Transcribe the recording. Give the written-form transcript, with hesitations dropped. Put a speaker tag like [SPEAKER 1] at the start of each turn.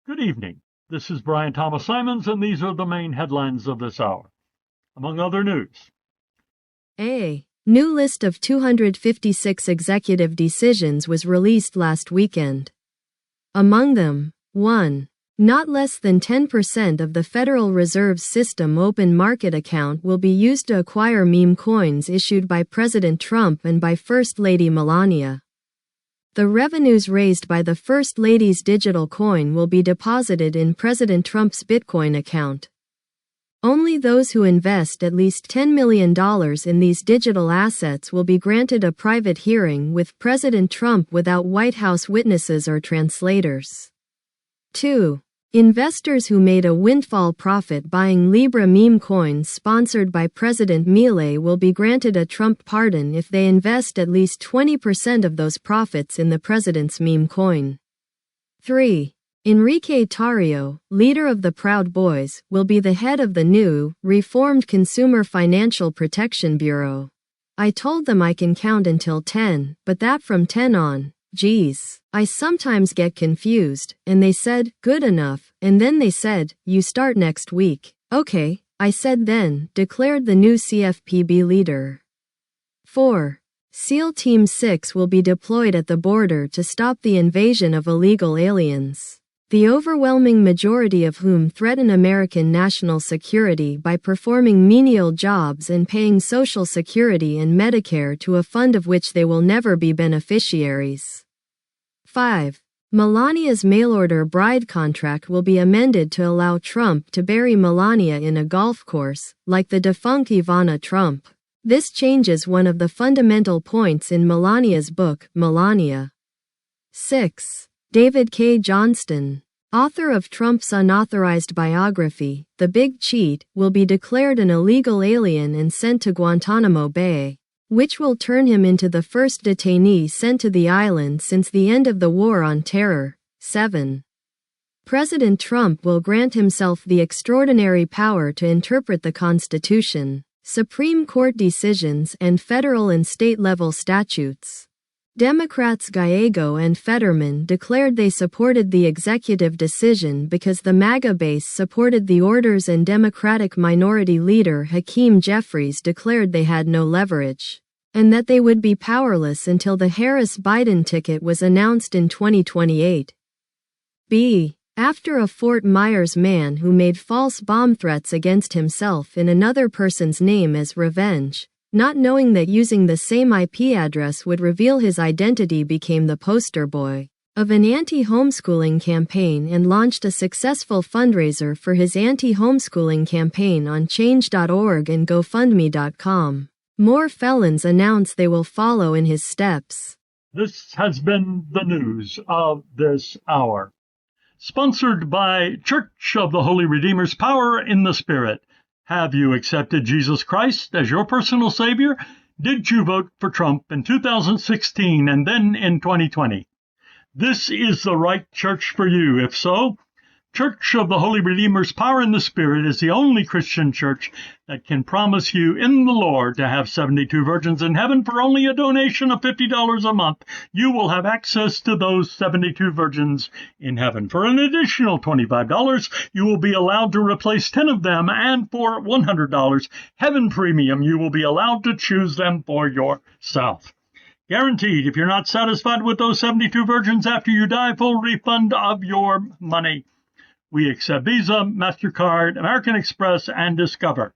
[SPEAKER 1] Good evening. This is Brian Thomas Simons, and these are the main headlines of this hour. Among other news,
[SPEAKER 2] A new list of 256 executive decisions was released last weekend. Among them, 1. Not less than 10% of the Federal Reserve's system open market account will be used to acquire meme coins issued by President Trump and by First Lady Melania. The revenues raised by the First Lady's digital coin will be deposited in President Trump's Bitcoin account. Only those who invest at least $10 million in these digital assets will be granted a private hearing with President Trump without White House witnesses or translators. 2. Investors who made a windfall profit buying Libra meme coins sponsored by President Milei will be granted a Trump pardon if they invest at least 20% of those profits in the president's meme coin. 3. Enrique Tarrio, leader of the Proud Boys, will be the head of the new, reformed Consumer Financial Protection Bureau. I told them I can count until 10, but that from 10 on. Geez, I sometimes get confused, and they said, good enough, and then they said, you start next week. Okay, I said then, declared the new CFPB leader. 4. SEAL Team 6 will be deployed at the border to stop the invasion of illegal aliens, the overwhelming majority of whom threaten American national security by performing menial jobs and paying Social Security and Medicare to a fund of which they will never be beneficiaries. 5. Melania's mail-order bride contract will be amended to allow Trump to bury Melania in a golf course, like the defunct Ivana Trump. This changes one of the fundamental points in Melania's book, Melania. 6. David K. Johnston, author of Trump's unauthorized biography, The Big Cheat, will be declared an illegal alien and sent to Guantanamo Bay, which will turn him into the first detainee sent to the island since the end of the War on Terror. 7. President Trump will grant himself the extraordinary power to interpret the Constitution, Supreme Court decisions, and federal and state-level statutes. Democrats Gallego and Fetterman declared they supported the executive decision because the MAGA base supported the orders, and Democratic Minority Leader Hakeem Jeffries declared they had no leverage, and that they would be powerless until the Harris-Biden ticket was announced in 2028. B. After a Fort Myers man who made false bomb threats against himself in another person's name as revenge, not knowing that using the same IP address would reveal his identity, became the poster boy of an anti-homeschooling campaign and launched a successful fundraiser for his anti-homeschooling campaign on change.org and GoFundMe.com. More felons announce they will follow in his steps.
[SPEAKER 1] this has been the news of this hour. Sponsored by Church of the Holy Redeemer's Power in the Spirit. Have you accepted Jesus Christ as your personal Savior? Did you vote for Trump in 2016 and then in 2020? This is the right church for you. If so, Church of the Holy Redeemer's Power in the Spirit is the only Christian church that can promise you in the Lord to have 72 virgins in heaven for only a donation of $50 a month. You will have access to those 72 virgins in heaven. For an additional $25, you will be allowed to replace 10 of them, and for $100, Heaven Premium, you will be allowed to choose them for yourself. Guaranteed, if you're not satisfied with those 72 virgins after you die, full refund of your money. We accept Visa, MasterCard, American Express, and Discover.